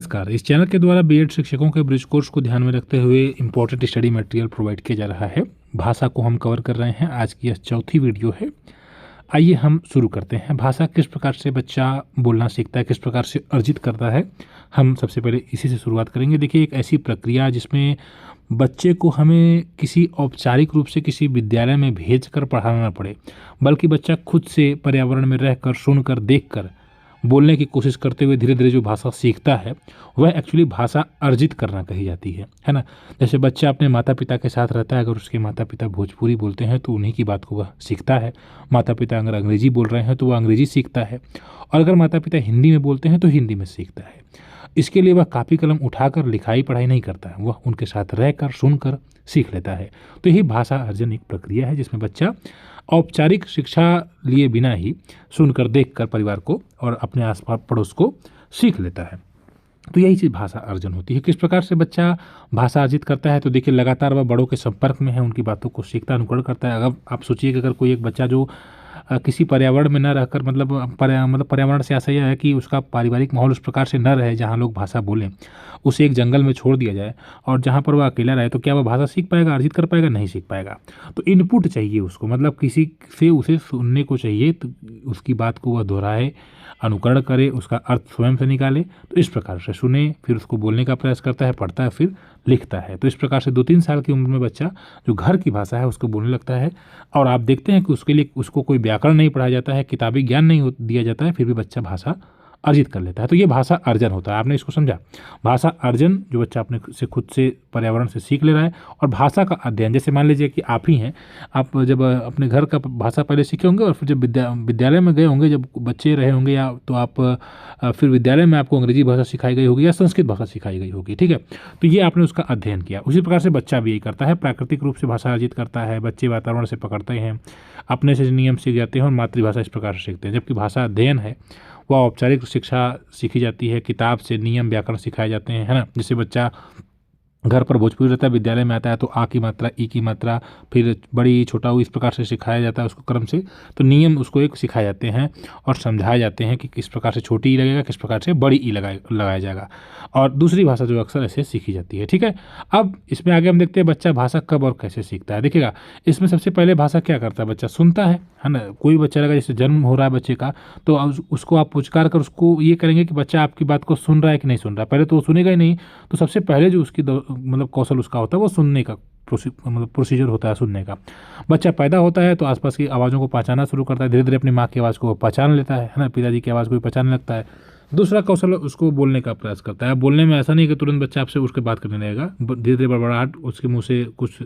नमस्कार। इस चैनल के द्वारा बीएड शिक्षकों के ब्रिज कोर्स को ध्यान में रखते हुए इम्पोर्टेंट स्टडी मटेरियल प्रोवाइड किया जा रहा है। भाषा को हम कवर कर रहे हैं। आज की यह चौथी वीडियो है। आइए हम शुरू करते हैं। भाषा किस प्रकार से बच्चा बोलना सीखता है, किस प्रकार से अर्जित करता है, हम सबसे पहले इसी से शुरुआत करेंगे। देखिए, एक ऐसी प्रक्रिया जिसमें बच्चे को हमें किसी औपचारिक रूप से किसी विद्यालय में भेज कर पढ़ाना ना पड़े, बल्कि बच्चा खुद से पर्यावरण में रहकर, सुनकर, देखकर बोलने की कोशिश करते हुए धीरे धीरे जो भाषा सीखता है वह एक्चुअली भाषा अर्जित करना कही जाती है ना। जैसे बच्चा अपने माता पिता के साथ रहता है, अगर उसके माता पिता भोजपुरी बोलते हैं तो उन्हीं की बात को वह सीखता है। माता पिता अगर अंग्रेजी बोल रहे हैं तो वह अंग्रेजी सीखता है, और अगर माता पिता हिंदी में बोलते हैं तो हिंदी में सीखता है। इसके लिए वह कापी कलम उठाकर लिखाई पढ़ाई नहीं करता है, वह उनके साथ रहकर सुनकर सीख लेता है। तो यही भाषा अर्जन एक प्रक्रिया है जिसमें बच्चा औपचारिक शिक्षा लिए बिना ही सुनकर, देखकर परिवार को और अपने आस पास पड़ोस को सीख लेता है। तो यही चीज़ भाषा अर्जन होती है। किस प्रकार से बच्चा भाषा अर्जित करता है, तो देखिए, लगातार वह बड़ों के संपर्क में है, उनकी बातों को सीखता, अनुकरण करता है। अगर आप सोचिए कि अगर कोई एक बच्चा जो किसी पर्यावरण में न रहकर, मतलब पर्यावरण से ऐसा यह है कि उसका पारिवारिक माहौल उस प्रकार से न रहे जहाँ लोग भाषा बोलें, उसे एक जंगल में छोड़ दिया जाए और जहाँ पर वह अकेला रहे, तो क्या वह भाषा सीख पाएगा, अर्जित कर पाएगा? नहीं सीख पाएगा। तो इनपुट चाहिए उसको, मतलब किसी से उसे सुनने को चाहिए, तो उसकी बात को वह दोहराए, अनुकरण करे, उसका अर्थ स्वयं से निकाले। तो इस प्रकार से सुने, फिर उसको बोलने का प्रयास करता है, पढ़ता है, फिर लिखता है। तो इस प्रकार से 2-3 साल की उम्र में बच्चा जो घर की भाषा है उसको बोलने लगता है। और आप देखते हैं कि उसके लिए उसको कोई व्याकरण नहीं पढ़ाया जाता है, किताबी ज्ञान नहीं दिया जाता है, फिर भी बच्चा भाषा अर्जित कर लेता है। तो ये भाषा अर्जन होता है। आपने इसको समझा? भाषा अर्जन जो बच्चा अपने से खुद से पर्यावरण से सीख ले रहा है। और भाषा का अध्ययन, जैसे मान लीजिए कि आप ही हैं, आप जब अपने घर का भाषा पहले सीखे होंगे और फिर जब विद्यालय में गए होंगे, जब बच्चे रहे होंगे, या तो आप फिर विद्यालय में आपको अंग्रेजी भाषा सिखाई गई होगी या संस्कृत भाषा सिखाई गई होगी, ठीक है। तो ये आपने उसका अध्ययन किया। उसी प्रकार से बच्चा भी यही करता है, प्राकृतिक रूप से भाषा अर्जित करता है। बच्चे वातावरण से पकड़ते हैं, अपने से नियम सीख जाते हैं और मातृभाषा इस प्रकार से सीखते हैं। जबकि भाषा अध्ययन है वह औपचारिक शिक्षा सीखी जाती है, किताब से नियम व्याकरण सिखाए जाते हैं, है ना। जैसे बच्चा घर पर भोजपुरी रहता है, विद्यालय में आता है तो आ की मात्रा, ई की मात्रा, फिर बड़ी, छोटा ऊ, इस प्रकार से सिखाया जाता है उसको क्रम से। तो नियम उसको एक सिखाए जाते हैं और समझाए जाते हैं कि किस प्रकार से छोटी ई लगेगा, किस प्रकार से बड़ी ई लगाया जाएगा। और दूसरी भाषा जो अक्सर ऐसे सीखी जाती है, ठीक है। अब इसमें आगे हम देखते हैं बच्चा भाषा कब और कैसे सीखता है। देखिएगा, इसमें सबसे पहले भाषा क्या करता है, बच्चा सुनता है ना। कोई बच्चा लगा, जैसे जन्म हो रहा है बच्चे का, तो उसको आप पुचकार कर उसको ये करेंगे कि बच्चा आपकी बात को सुन रहा है कि नहीं सुन रहा है। पहले तो वो सुनेगा ही नहीं। तो सबसे पहले जो उसकी मतलब कौशल उसका होता है वो सुनने का मतलब प्रोसीजर होता है, सुनने का। बच्चा पैदा होता है तो आसपास की आवाज़ों को पहचानना शुरू करता है, धीरे धीरे अपनी माँ की आवाज़ को पहचान लेता है ना, पिताजी की आवाज़ को भी पहचानने लगता है। दूसरा कौशल उसको बोलने का प्रयास करता है। बोलने में ऐसा नहीं कि तुरंत बच्चा आपसे उठ के बात करने लगेगा। धीरे धीरे बड़बड़ाहट, उसके मुंह से कुछ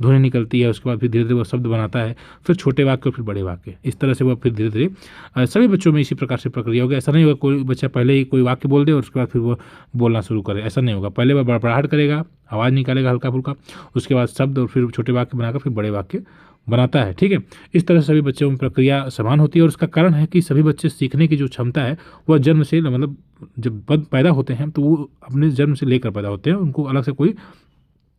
ध्वनि निकलती है, उसके बाद फिर धीरे धीरे वह शब्द बनाता है, फिर छोटे वाक्य, फिर बड़े वाक्य। इस तरह से वह फिर धीरे धीरे, सभी बच्चों में इसी प्रकार से प्रक्रिया होगी। ऐसा नहीं होगा कोई बच्चा पहले ही कोई वाक्य बोल दे और उसके बाद फिर वो बोलना शुरू करे, ऐसा नहीं होगा। पहले वह बड़बड़ाहट करेगा, आवाज़ निकालेगा हल्का फुल्का, उसके बाद शब्द, और फिर छोटे वाक्य बनाकर फिर बड़े वाक्य बनाता है, ठीक है। इस तरह से सभी बच्चों में प्रक्रिया समान होती है। और उसका कारण है कि सभी बच्चे सीखने की जो क्षमता है वह जन्म से, मतलब जब पैदा होते हैं तो वो अपने जन्म से लेकर पैदा होते हैं। उनको अलग से कोई,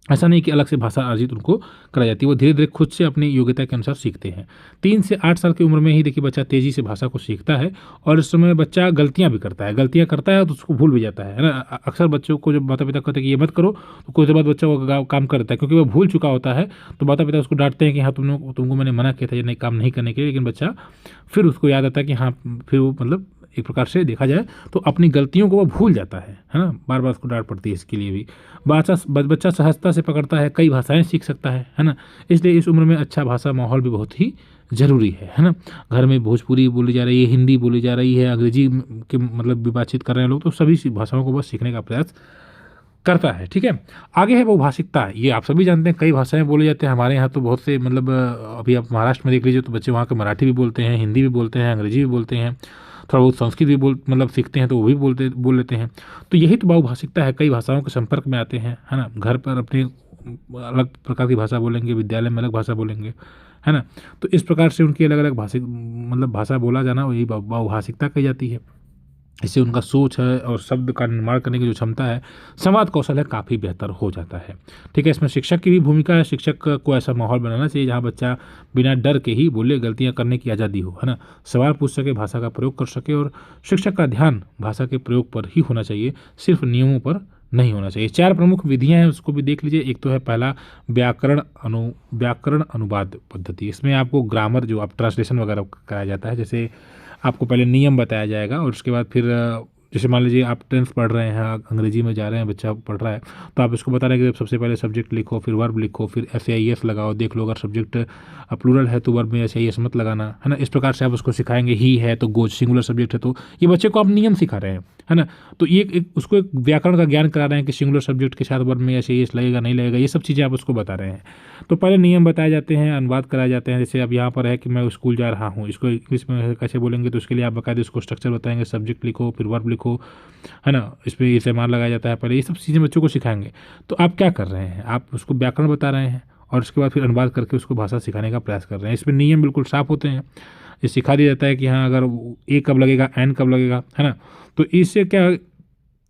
ऐसा नहीं कि अलग से भाषा अर्जित उनको कराई जाती है। वो धीरे धीरे खुद से अपनी योग्यता के अनुसार सीखते हैं। 3 से 8 साल की उम्र में ही देखिए बच्चा तेज़ी से भाषा को सीखता है। और इस समय बच्चा गलतियां भी करता है, तो उसको भूल भी जाता है ना। अक्सर बच्चों को जब माता पिता कहते हैं कि ये मत करो, तो कुछ देर बाद बच्चा वो काम कर देता है, क्योंकि वो भूल चुका होता है। तो माता पिता उसको डांटते हैं कि हाँ, तुमको मैंने मना किया था ये काम नहीं करने के लिए, लेकिन बच्चा फिर उसको याद आता है कि हाँ, फिर वो मतलब एक प्रकार से देखा जाए तो अपनी गलतियों को वो भूल जाता है ना। बार बार उसको डांट पड़ती है इसके लिए भी। बच्चा सहजता से पकड़ता है, कई भाषाएं सीख सकता है ना। इसलिए इस उम्र में अच्छा भाषा माहौल भी बहुत ही ज़रूरी है ना। घर में भोजपुरी बोली जा रही है, हिंदी बोली जा रही है, अंग्रेजी के मतलब भी बातचीत कर रहे हैं लोग, तो सभी भाषाओं को बस सीखने का प्रयास करता है, ठीक है। आगे है बहुभाषिकता। ये आप सभी जानते हैं, कई भाषाएं बोले जाते हैं हमारे यहाँ तो बहुत से, मतलब अभी आप महाराष्ट्र में देख लीजिए तो बच्चे वहाँ के मराठी भी बोलते हैं, हिंदी भी बोलते हैं, अंग्रेजी भी बोलते हैं, थोड़ा बहुत संस्कृत भी मतलब सीखते हैं तो वो भी बोल लेते हैं। तो यही तो बहुभाषिकता है, कई भाषाओं के संपर्क में आते हैं, है ना। घर पर अपनी अलग प्रकार की भाषा बोलेंगे, विद्यालय में अलग भाषा बोलेंगे, है ना। तो इस प्रकार से उनकी अलग अलग भाषा बोला जाना, वही बहुभाषिकता कही जाती है। इससे उनका सोच है और शब्द का निर्माण करने की जो क्षमता है, संवाद कौशल है, काफ़ी बेहतर हो जाता है। ठीक है, इसमें शिक्षक की भी भूमिका है। शिक्षक को ऐसा माहौल बनाना चाहिए जहाँ बच्चा बिना डर के ही बोले, गलतियाँ करने की आज़ादी हो, है ना, सवाल पूछ सके, भाषा का प्रयोग कर सके, और शिक्षक का ध्यान भाषा के प्रयोग पर ही होना चाहिए, सिर्फ नियमों पर नहीं होना चाहिए। 4 प्रमुख विधियां हैं, उसको भी देख लीजिए। एक तो है पहला व्याकरण अनुवाद पद्धति। इसमें आपको ग्रामर, जो आप ट्रांसलेशन वगैरह कराया जाता है, जैसे आपको पहले नियम बताया जाएगा और उसके बाद फिर जैसे मान लीजिए आप टेंथ पढ़ रहे हैं, अंग्रेजी में जा रहे हैं, बच्चा पढ़ रहा है, तो आप इसको बता रहे हैं कि सबसे पहले सब्जेक्ट लिखो, फिर वर्ब लिखो, फिर SAIS लगाओ, देख लो अगर सब्जेक्ट प्लूरल है तो वर्ब में SAIS मत लगाना, है ना। इस प्रकार से आप उसको सिखाएंगे। ही है तो गोज, सिंगुलर सब्जेक्ट है तो ये बच्चे को आप नियम सिखा रहे हैं, है ना। तो ये उसको एक व्याकरण का ज्ञान करा रहे हैं कि सिंगुलर सब्जेक्ट के साथ वर्ब में SAIS लगेगा नहीं लगेगा, ये सब चीज़ें आप उसको बता रहे हैं। तो पहले नियम बताए जाते हैं, अनुवाद कराए जाते हैं। जैसे अब यहाँ पर है कि मैं स्कूल जा रहा हूँ, इसको इंग्लिश में कैसे बोलेंगे, तो उसके लिए आप बाकायदे उसको स्ट्रक्चर बताएंगे, सब्जेक्ट लिखो, फिर वर्ब लिखो, है ना, इस पर इस्तेमाल लगाया जाता है पहले, ये सब चीज़ें बच्चों को सिखाएंगे। तो आप क्या कर रहे हैं, आप उसको व्याकरण बता रहे हैं और उसके बाद फिर अनुवाद करके उसको भाषा सिखाने का प्रयास कर रहे हैं। इसमें नियम बिल्कुल साफ होते हैं, ये सिखा दिया जाता है कि हाँ अगर ए कब लगेगा, एन कब लगेगा, है ना। तो इससे क्या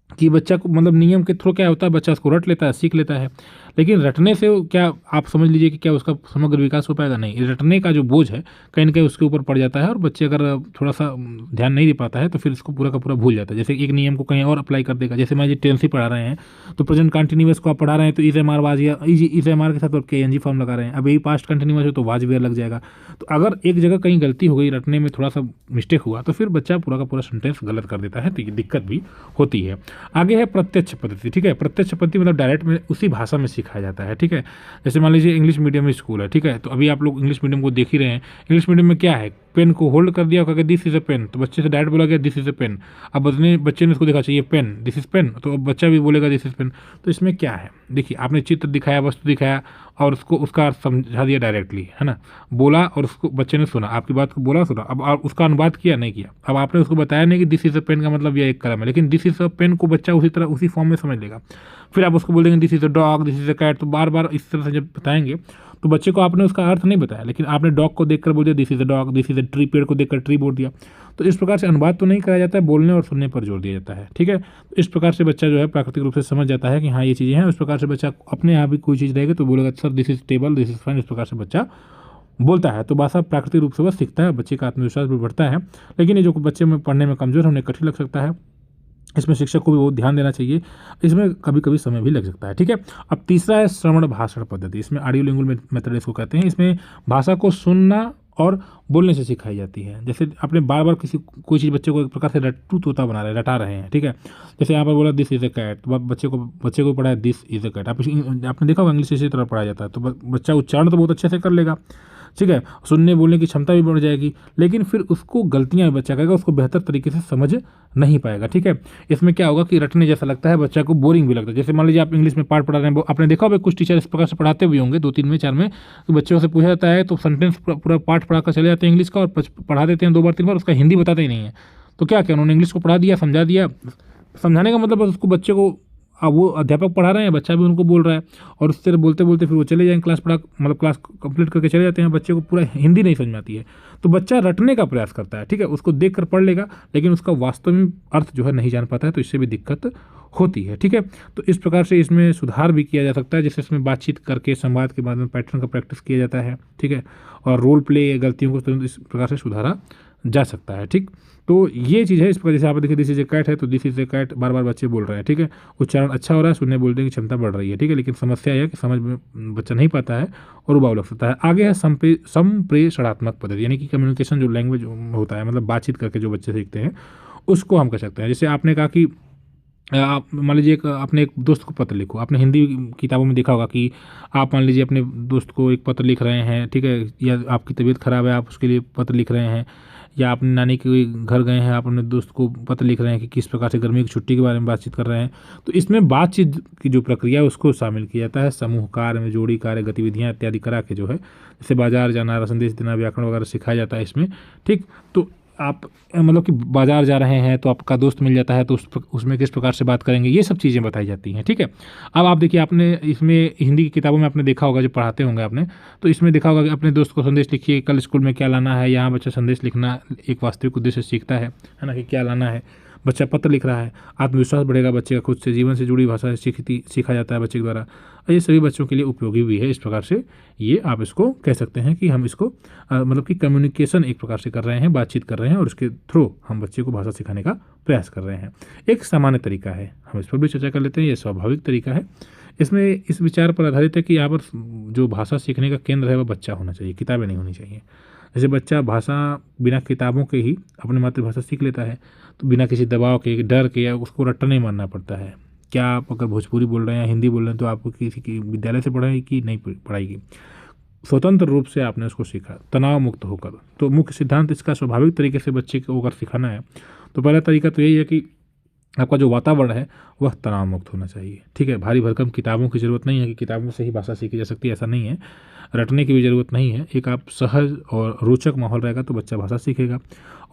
कि बच्चा को मतलब नियम के थ्रू क्या होता है, बच्चा उसको रट लेता है, सीख लेता है। लेकिन रटने से क्या आप समझ लीजिए कि क्या उसका समग्र विकास हो पाएगा? नहीं। रटने का जो बोझ है कहीं न कहीं उसके ऊपर पड़ जाता है और बच्चे अगर थोड़ा-सा ध्यान नहीं दे पाता है तो फिर इसको पूरा का पूरा भूल जाता है। जैसे एक नियम को कहीं और अप्लाई कर देगा, जैसे मान लीजिए टेंस ही पढ़ा रहे हैं, तो प्रेजेंट कंटीन्यूअस को आप पढ़ा रहे हैं तो इज़ एम आर वाज़ या इज़ एम आर के साथ आप KNG फॉर्म लगा रहे हैं। अब यही पास्ट कंटीन्यूअस है तो वाज़ वेयर लग जाएगा। तो अगर एक जगह कहीं गलती हो गई, रटने में थोड़ा-सा मिस्टेक हुआ, तो फिर बच्चा पूरा का पूरा सेंटेंस गलत कर देता है, तो ये दिक्कत भी होती है। आगे है प्रत्यक्ष पद्धति। ठीक है, प्रत्यक्ष पद्धति मतलब डायरेक्ट में उसी भाषा में सिखाया जाता है। ठीक है, जैसे मान लीजिए इंग्लिश मीडियम में स्कूल है, ठीक है, तो अभी आप लोग इंग्लिश मीडियम को देख ही रहे हैं। इंग्लिश मीडियम में क्या है, पेन को होल्ड कर दिया और कहा दिस इज अ पेन, तो बच्चे से डायरेक्ट बोला गया दिस इज अ पेन। अब बच्चे ने उसको देखा चाहिए पेन, दिस इज पेन, तो अब बच्चा भी बोलेगा दिस इज पेन। तो इसमें क्या है, देखिए आपने चित्र दिखाया, वस्तु दिखाया और उसको उसका अर्थ समझा दिया डायरेक्टली, है ना, बोला और उसको बच्चे ने सुना, आपकी बात को बोला सुना, अब आप उसका अनुवाद किया नहीं किया। अब आपने उसको बताया नहीं कि दिस इज अ पेन का मतलब यह एक कलम है, लेकिन दिस इज अ पेन को बच्चा उसी तरह उसी फॉर्म में समझ लेगा। फिर आप उसको बोल देंगे this is a dog, this is a cat, तो बार बार इस तरह से जब बताएंगे तो बच्चे को आपने उसका अर्थ नहीं बताया, लेकिन आपने डॉग को देखकर बोल दिया this is a dog, this is a tree, पेड़ को देखकर ट्री बोल दिया। तो इस प्रकार से अनुवाद तो नहीं कराया जाता है, बोलने और सुनने पर जोर दिया जाता है। ठीक है, तो इस प्रकार से बच्चा जो है प्राकृतिक रूप से समझ जाता है कि हाँ ये चीज़ें हैं। उस प्रकार से बच्चा अपने यहाँ भी कोई चीज़ रहेगी तो बोलेगा sir this is table, this is fan, इस प्रकार से बच्चा बोलता है। तो भाषा प्राकृतिक रूप से वह सीखता है, बच्चे का आत्मविश्वास भी बढ़ता है। लेकिन ये जो बच्चे में पढ़ने में कमजोर है उन्हें कठिन लग सकता है, इसमें शिक्षक को भी बहुत ध्यान देना चाहिए, इसमें कभी कभी समय भी लग सकता है। ठीक है, अब तीसरा है श्रवण भाषण पद्धति। इसमें ऑडियो लिंगुअल मेथड इसको कहते हैं। इसमें भाषा को सुनना और बोलने से सिखाई जाती है। जैसे आपने बार बार कोई चीज़ बच्चे को एक प्रकार से रट्टू तोता बना रहे, रटा रहे हैं। ठीक है, जैसे यहाँ पर बोला दिस इज अ कैट, तो बच्चे को पढ़ा है दिस इज अ कैट। आपने देखा होगा इंग्लिश इसी तरह पढ़ाया जाता है, तो बच्चा उच्चारण तो बहुत अच्छे से कर लेगा। ठीक है, सुनने बोलने की क्षमता भी बढ़ जाएगी, लेकिन फिर उसको गलतियां बच्चा करेगा, उसको बेहतर तरीके से समझ नहीं पाएगा। ठीक है, इसमें क्या होगा कि रटने जैसा लगता है, बच्चा को बोरिंग भी लगता है। जैसे मान लीजिए आप इंग्लिश में पाठ पढ़ा रहे हैं, आपने देखा होगा कुछ टीचर इस प्रकार से पढ़ाते भी होंगे 2, 3 में, 4 में, तो बच्चों से पूछा जाता है तो सेंटेंस पूरा पाठ पढ़ा कर चले जाते हैं इंग्लिश का और पढ़ा देते हैं 2 बार 3 बार, उसका हिंदी बताते ही नहीं है। तो क्या क्या उन्होंने इंग्लिश को पढ़ा दिया, समझा दिया। समझाने का मतलब उसको बच्चे को, अब वो अध्यापक पढ़ा रहे हैं, बच्चा भी उनको बोल रहा है और उस तरह बोलते बोलते फिर वो चले जाएंगे, क्लास कंप्लीट करके चले जाते हैं, बच्चे को पूरा हिंदी नहीं समझ में आती है। तो बच्चा रटने का प्रयास करता है। ठीक है, उसको देख कर पढ़ लेगा, लेकिन उसका वास्तव में अर्थ जो है नहीं जान पाता है, तो इससे भी दिक्कत होती है। ठीक है, तो इस प्रकार से इसमें सुधार भी किया जा सकता है, जैसे इसमें बातचीत करके संवाद के बाद में पैटर्न का प्रैक्टिस किया जाता है। ठीक है, और रोल प्ले गलतियों को तो इस प्रकार से सुधारा जा सकता है। ठीक, तो ये चीज़ है। इस प्रकार जैसे आप देखिए दिस इज ए कैट है तो दिस इज ए कैट बार बार बच्चे बोल रहे हैं। ठीक है, उच्चारण अच्छा हो रहा है, सुनने बोलने की क्षमता बढ़ रही है। ठीक है, लेकिन समस्या यह है कि समझ में बच्चा नहीं पाता है और उबाऊ लग सकता है। आगे है संप्रेषणात्मक पद्धति, यानी कि कम्युनिकेशन जो लैंग्वेज होता है, मतलब बातचीत करके जो बच्चे सीखते हैं उसको हम कह सकते हैं। जैसे आपने कहा कि आप मान लीजिए अपने एक दोस्त को पत्र लिखो। आपने हिंदी किताबों में देखा होगा कि आप मान लीजिए अपने दोस्त को एक पत्र लिख रहे हैं। ठीक है, या आपकी तबीयत खराब है, आप उसके लिए पत्र लिख रहे हैं, या अपने नानी के घर गए हैं, आप अपने दोस्त को पत्र लिख रहे हैं कि किस प्रकार से गर्मी की छुट्टी के बारे में बातचीत कर रहे हैं। तो इसमें बातचीत की जो प्रक्रिया है उसको शामिल किया जाता है। समूह कार्य में जोड़ी कार्य गतिविधियाँ इत्यादि करा के जो है, जैसे बाजार जाना, संदेश देना, व्याकरण वगैरह सिखाया जाता है इसमें। ठीक, तो आप मतलब कि बाजार जा रहे हैं तो आपका दोस्त मिल जाता है तो उसमें किस प्रकार से बात करेंगे, ये सब चीज़ें बताई जाती हैं। ठीक है, अब आप देखिए आपने इसमें हिंदी की किताबों में आपने देखा होगा, जो पढ़ाते होंगे आपने, तो इसमें देखा होगा कि अपने दोस्त को संदेश लिखिए, कल स्कूल में क्या लाना है। यहाँ बच्चा संदेश लिखना एक वास्तविक उद्देश्य सीखता है ना, कि क्या लाना है। बच्चा पत्र लिख रहा है, आत्मविश्वास बढ़ेगा बच्चे का, खुद से जीवन से जुड़ी भाषा सीखा जाता है बच्चे के द्वारा। ये सभी बच्चों के लिए उपयोगी भी है। इस प्रकार से ये आप इसको कह सकते हैं कि हम इसको मतलब कि कम्युनिकेशन एक प्रकार से कर रहे हैं, बातचीत कर रहे हैं और उसके थ्रू हम बच्चे को भाषा सिखाने का प्रयास कर रहे हैं। एक सामान्य तरीका है, हम इस पर भी चर्चा कर लेते हैं। ये स्वाभाविक तरीका है। इसमें इस विचार पर आधारित है कि यहाँ पर जो भाषा सीखने का केंद्र है वह बच्चा होना चाहिए, किताबें नहीं होनी चाहिए। जैसे बच्चा भाषा बिना किताबों के ही अपनी मातृभाषा सीख लेता है, तो बिना किसी दबाव के, डर के या उसको रट्टा नहीं मारना पड़ता है। क्या आप अगर भोजपुरी बोल रहे हैं या हिंदी बोल रहे हैं तो आपको किसी की विद्यालय से पढ़ाएगी नहीं पढ़ाएगी, स्वतंत्र रूप से आपने उसको सीखा तनाव मुक्त होकर। तो मुख्य सिद्धांत इसका स्वाभाविक तरीके से बच्चे को अगर सिखाना है तो पहला तरीका तो यही है कि आपका जो वातावरण है वह तनाव मुक्त होना चाहिए। ठीक है, भारी भरकम किताबों की ज़रूरत नहीं है कि किताबों से ही भाषा सीखी जा सकती है, ऐसा नहीं है। रटने की भी ज़रूरत नहीं है। एक आप सहज और रोचक माहौल रहेगा तो बच्चा भाषा सीखेगा।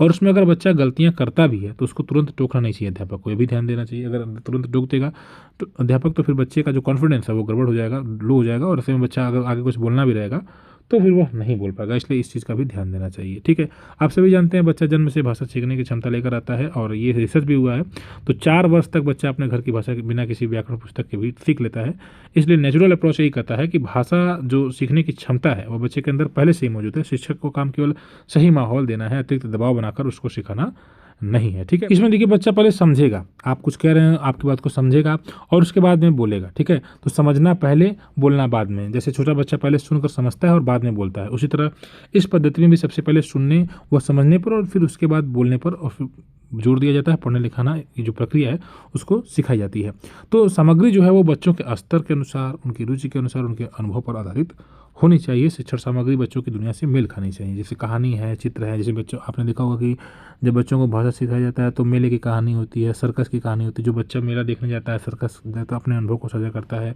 और उसमें अगर बच्चा गलतियां करता भी है तो उसको तुरंत टोकना नहीं चाहिए अध्यापक को, ये भी ध्यान देना चाहिए। अगर तुरंत टोक देगा तो अध्यापक तो फिर बच्चे का जो कॉन्फिडेंस है वो गड़बड़ हो जाएगा, लो हो जाएगा और ऐसे में बच्चा अगर आगे कुछ बोलना भी रहेगा तो फिर वह नहीं बोल पाएगा। इसलिए इस चीज़ का भी ध्यान देना चाहिए। ठीक है, आप सभी जानते हैं बच्चा जन्म से भाषा सीखने की क्षमता लेकर आता है और ये रिसर्च भी हुआ है। तो 4 वर्ष तक बच्चा अपने घर की भाषा के बिना किसी व्याकरण पुस्तक के भी सीख लेता है। इसलिए नेचुरल अप्रोच यही कहता है कि भाषा जो सीखने की क्षमता है वो बच्चे के अंदर पहले से ही मौजूद है। शिक्षक को काम केवल सही माहौल देना है, अतिरिक्त दबाव बनाकर उसको सिखाना नहीं है। ठीक है, इसमें देखिए बच्चा पहले समझेगा, आप कुछ कह रहे हैं आपकी बात को समझेगा और उसके बाद में बोलेगा। ठीक है, तो समझना पहले, बोलना बाद में। जैसे छोटा बच्चा पहले सुनकर समझता है और बाद में बोलता है, उसी तरह इस पद्धति में भी सबसे पहले सुनने व समझने पर और फिर उसके बाद बोलने पर और फिर जोर दिया जाता है। पढ़ने लिखाना की जो प्रक्रिया है उसको सिखाई जाती है। तो सामग्री जो है वो बच्चों के स्तर के अनुसार, उनकी रुचि के अनुसार, उनके अनुभव पर आधारित होनी चाहिए। शिक्षण सामग्री बच्चों की दुनिया से मेल खानी चाहिए। जैसे कहानी है, चित्र है। जैसे बच्चों आपने देखा होगा कि जब बच्चों को भाषा सिखाया जाता है तो मेले की कहानी होती है, सर्कस की कहानी होती है। जो बच्चा मेला देखने जाता है, सर्कस तो अपने अनुभव को साझा करता है।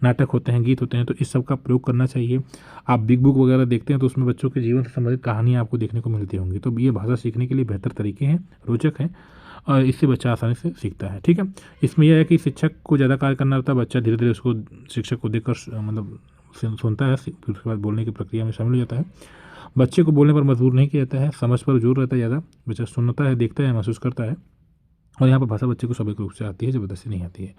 नाटक होते हैं, गीत होते हैं, तो इस सब का प्रयोग करना चाहिए। आप बिग बुक वगैरह देखते हैं तो उसमें बच्चों के जीवन से संबंधित कहानियाँ आपको देखने को मिलती होंगी। तो ये भाषा सीखने के लिए बेहतर तरीके हैं, रोचक हैं और इससे बच्चा आसानी से सीखता है। ठीक है, इसमें यह है कि शिक्षक को ज़्यादा कार्य करना रहता है। बच्चा धीरे धीरे उसको शिक्षक को देखकर मतलब सुनता है, फिर उसके बाद बोलने की प्रक्रिया में शामिल हो जाता है। बच्चे को बोलने पर मजबूर नहीं किया जाता है, समझ पर जोर रहता है ज़्यादा। बच्चा सुनता है, देखता है, महसूस करता है और यहाँ पर भाषा बच्चे को स्वाभाविक रूप से आती है, ज़बरदस्ती नहीं आती है।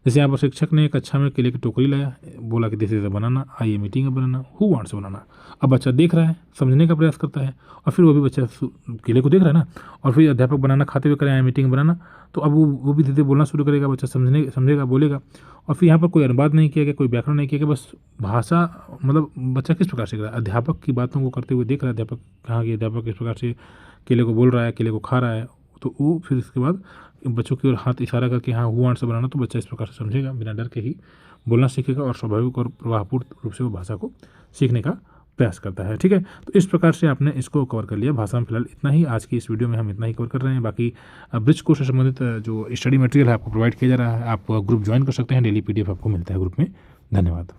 जैसे यहाँ पर शिक्षक ने कक्षा में केले की टोकरी लाया, बोला कि दिस इज बनाना, आइए मीटिंग में बनाना, हु वांट्स बनाना। अब बच्चा देख रहा है, समझने का प्रयास करता है और फिर वो भी बच्चा केले को देख रहा है ना, और फिर अध्यापक बनाना खाते हुए करें आइए मीटिंग बनाना, तो अब वो भी धीरे धीरे बोलना शुरू करेगा। बच्चा समझेगा, बोलेगा। और फिर यहाँ पर कोई अनुवाद नहीं किया गया, कोई व्याकरण नहीं किया गया, बस भाषा मतलब बच्चा किस प्रकार से कर रहा है, अध्यापक की बातों को करते हुए देख रहा है। अध्यापक कहाँ कि अध्यापक किस प्रकार से केले को बोल रहा है, केले को खा रहा है, तो वो फिर इसके बाद बच्चों की ओर हाथ इशारा करके हाँ हु वांट्स बनाना, तो बच्चा इस प्रकार से समझेगा, बिना डर के ही बोलना सीखेगा और स्वाभाविक और प्रवाहपूर्ण रूप से वो भाषा को सीखने का प्रयास करता है। ठीक है, तो इस प्रकार से आपने इसको कवर कर लिया। भाषा में फिलहाल इतना ही, आज की इस वीडियो में हम इतना ही कवर कर रहे हैं। बाकी ब्रिज कोर्स से संबंधित जो स्टडी मटेरियल है आपको प्रोवाइड किया जा रहा है, आप ग्रुप ज्वाइन कर सकते हैं, डेली PDF आपको मिलता है ग्रुप में। धन्यवाद।